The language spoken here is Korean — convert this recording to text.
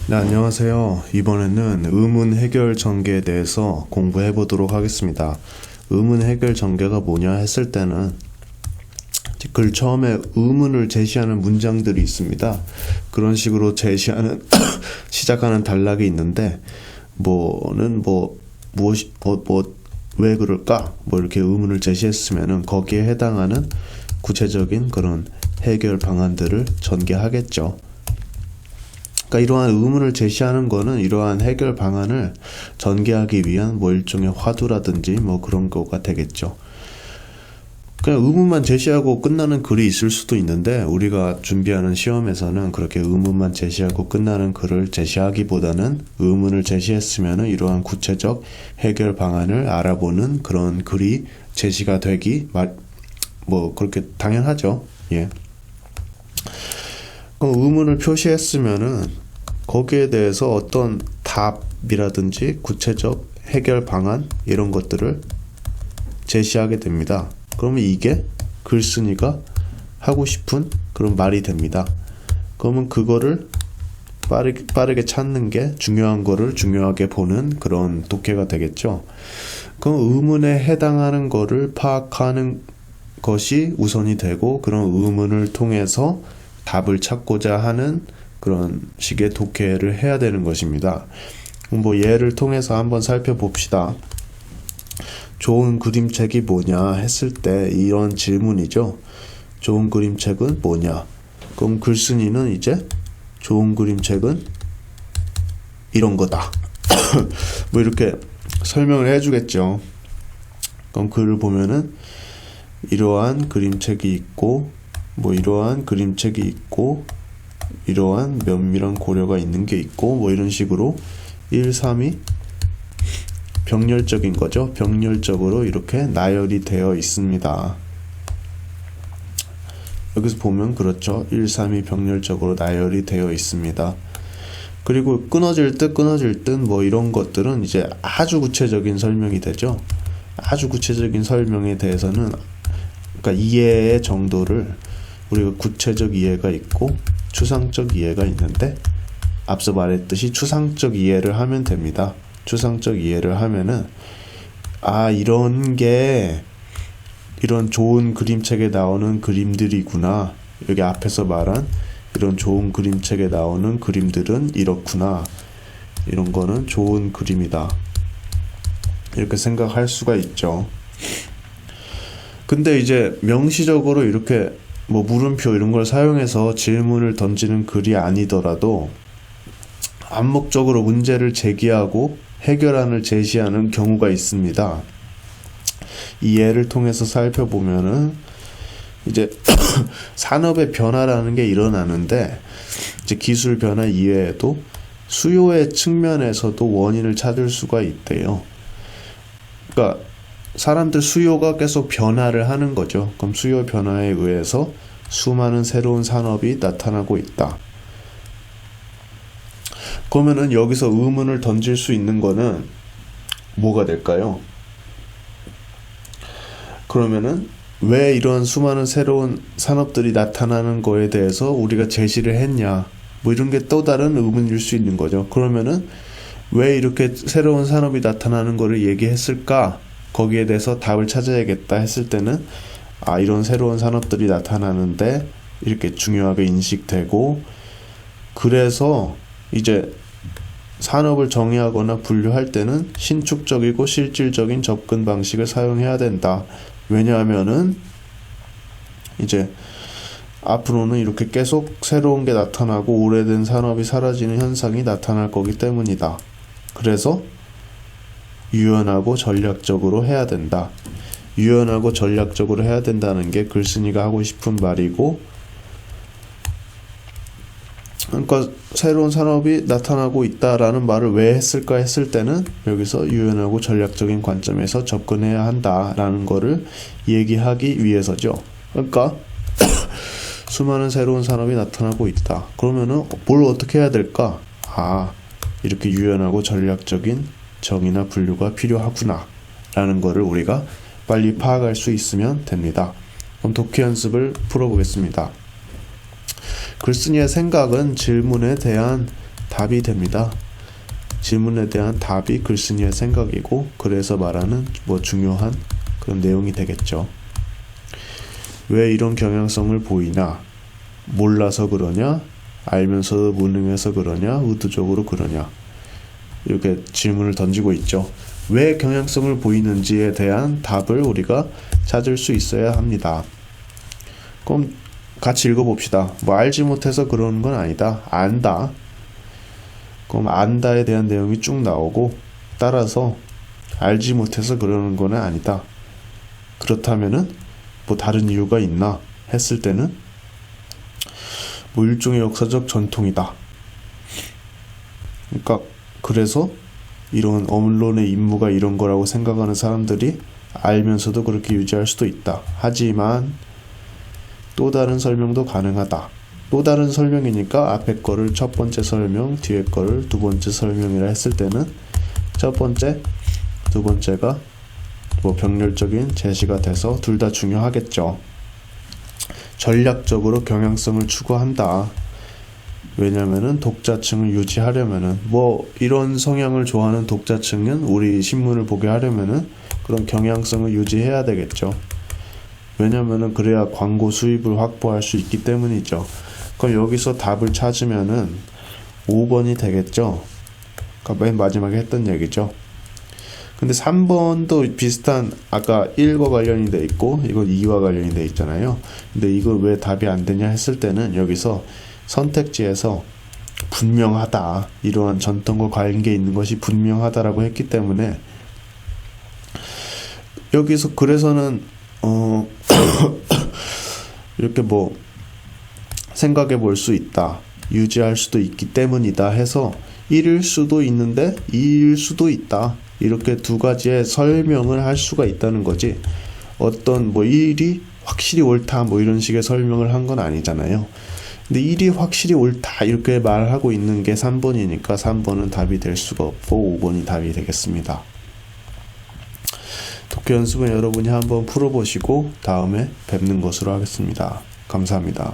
네, 안녕하세요. 이번에는 의문 해결 전개에 대해서 공부해 보도록 하겠습니다. 의문 해결 전개가 뭐냐 했을 때는 글 처음에 의문을 제시하는 문장들이 있습니다. 그런 식으로 제시하는 시작하는 단락이 있는데 왜 그럴까? 이렇게 의문을 제시했으면은 거기에 해당하는 구체적인 그런 해결 방안들을 전개하겠죠. 그러니까 이러한 의문을 제시하는 거는 이러한 해결 방안을 전개하기 위한 일종의 화두라든지 그런 거가 되겠죠. 그냥 의문만 제시하고 끝나는 글이 있을 수도 있는데 우리가 준비하는 시험에서는 그렇게 의문만 제시하고 끝나는 글을 제시하기보다는 의문을 제시했으면 이러한 구체적 해결 방안을 알아보는 그런 글이 제시가 되기 그렇게 당연하죠. 예. 그럼 의문을 표시했으면은 거기에 대해서 어떤 답이라든지 구체적 해결 방안 이런 것들을 제시하게 됩니다. 그러면 이게 글쓴이가 하고 싶은 그런 말이 됩니다. 그러면 그거를 빠르게 찾는 게 중요한 거를 중요하게 보는 그런 독해가 되겠죠. 그럼 의문에 해당하는 거를 파악하는 것이 우선이 되고 그런 의문을 통해서 답을 찾고자 하는 그런 식의 독해를 해야 되는 것입니다. 예를 통해서 한번 살펴봅시다. 좋은 그림책이 뭐냐 했을 때 이런 질문이죠. 좋은 그림책은 뭐냐? 그럼 글쓴이는 이제 좋은 그림책은 이런 거다. 이렇게 설명을 해주겠죠. 그럼 글을 보면은 이러한 그림책이 있고 이러한 그림책이 있고 이러한 면밀한 고려가 있는 게 있고 이런 식으로 1, 3이 병렬적인 거죠. 병렬적으로 이렇게 나열이 되어 있습니다. 여기서 보면 그렇죠. 1, 3이 병렬적으로 나열이 되어 있습니다. 그리고 끊어질 듯 이런 것들은 이제 아주 구체적인 설명이 되죠. 아주 구체적인 설명에 대해서는 그러니까 이해의 정도를 우리가 구체적 이해가 있고 추상적 이해가 있는데 앞서 말했듯이 추상적 이해를 하면 됩니다. 추상적 이해를 하면은 이런 게 이런 좋은 그림책에 나오는 그림들이구나. 여기 앞에서 말한 이런 좋은 그림책에 나오는 그림들은 이렇구나. 이런 거는 좋은 그림이다. 이렇게 생각할 수가 있죠. 근데 이제 명시적으로 이렇게 물음표 이런 걸 사용해서 질문을 던지는 글이 아니더라도 암묵적으로 문제를 제기하고 해결안을 제시하는 경우가 있습니다. 이 예를 통해서 살펴보면은 이제 산업의 변화라는 게 일어나는데 이제 기술 변화 이외에도 수요의 측면에서도 원인을 찾을 수가 있대요. 그러니까 사람들 수요가 계속 변화를 하는 거죠. 그럼 수요 변화에 의해서 수많은 새로운 산업이 나타나고 있다. 그러면은 여기서 의문을 던질 수 있는 거는 뭐가 될까요? 그러면은 왜 이런 수많은 새로운 산업들이 나타나는 거에 대해서 우리가 제시를 했냐? 이런 게 또 다른 의문일 수 있는 거죠. 그러면은 왜 이렇게 새로운 산업이 나타나는 거를 얘기했을까? 거기에 대해서 답을 찾아야겠다 했을 때는 이런 새로운 산업들이 나타나는데 이렇게 중요하게 인식되고 그래서 이제 산업을 정의하거나 분류할 때는 신축적이고 실질적인 접근 방식을 사용해야 된다. 왜냐하면은 이제 앞으로는 이렇게 계속 새로운 게 나타나고 오래된 산업이 사라지는 현상이 나타날 거기 때문이다. 그래서 유연하고 전략적으로 해야 된다. 유연하고 전략적으로 해야 된다는 게 글쓴이가 하고 싶은 말이고, 그러니까 새로운 산업이 나타나고 있다라는 말을 왜 했을까 했을 때는 여기서 유연하고 전략적인 관점에서 접근해야 한다라는 거를 얘기하기 위해서죠. 그러니까 수많은 새로운 산업이 나타나고 있다. 그러면은 뭘 어떻게 해야 될까? 이렇게 유연하고 전략적인 정의나 분류가 필요하구나 라는 거를 우리가 빨리 파악할 수 있으면 됩니다. 그럼 독해 연습을 풀어보겠습니다. 글쓴이의 생각은 질문에 대한 답이 됩니다. 질문에 대한 답이 글쓴이의 생각이고 그래서 말하는 뭐 중요한 그런 내용이 되겠죠. 왜 이런 경향성을 보이냐? 몰라서 그러냐? 알면서도 무능해서 그러냐? 의도적으로 그러냐? 이렇게 질문을 던지고 있죠. 왜 경향성을 보이는지에 대한 답을 우리가 찾을 수 있어야 합니다. 그럼 같이 읽어봅시다. 뭐 알지 못해서 그러는 건 아니다. 안다. 그럼 안다에 대한 내용이 쭉 나오고 따라서 알지 못해서 그러는 건 아니다. 그렇다면은 뭐 다른 이유가 있나 했을 때는 뭐 일종의 역사적 전통이다. 그러니까 그래서 이런 언론의 임무가 이런 거라고 생각하는 사람들이 알면서도 그렇게 유지할 수도 있다. 하지만 또 다른 설명도 가능하다. 또 다른 설명이니까 앞에 거를 첫 번째 설명, 뒤에 거를 두 번째 설명이라 했을 때는 첫 번째, 두 번째가 뭐 병렬적인 제시가 돼서 둘 다 중요하겠죠. 전략적으로 경향성을 추구한다. 왜냐면은 독자층을 유지하려면은 뭐 이런 성향을 좋아하는 독자층은 우리 신문을 보게 하려면은 그런 경향성을 유지해야 되겠죠. 왜냐면은 그래야 광고 수입을 확보할 수 있기 때문이죠. 그럼 여기서 답을 찾으면은 5번이 되겠죠. 그러니까 맨 마지막에 했던 얘기죠. 근데 3번도 비슷한 아까 1과 관련이 돼 있고 이건 2와 관련이 돼 있잖아요. 근데 이거 왜 답이 안 되냐 했을 때는 여기서 선택지에서 분명하다, 이러한 전통과 관계 있는 것이 분명하다라고 했기 때문에 여기서 그래서는 이렇게 뭐 생각해 볼 수 있다, 유지할 수도 있기 때문이다 해서 1일 수도 있는데 2일 수도 있다, 이렇게 두 가지의 설명을 할 수가 있다는 거지. 어떤 뭐 1이 확실히 옳다 뭐 이런 식의 설명을 한 건 아니잖아요. 근데 1이 확실히 옳다 이렇게 말하고 있는 게 3번이니까 3번은 답이 될 수가 없고 5번이 답이 되겠습니다. 독해 연습은 여러분이 한번 풀어보시고 다음에 뵙는 것으로 하겠습니다. 감사합니다.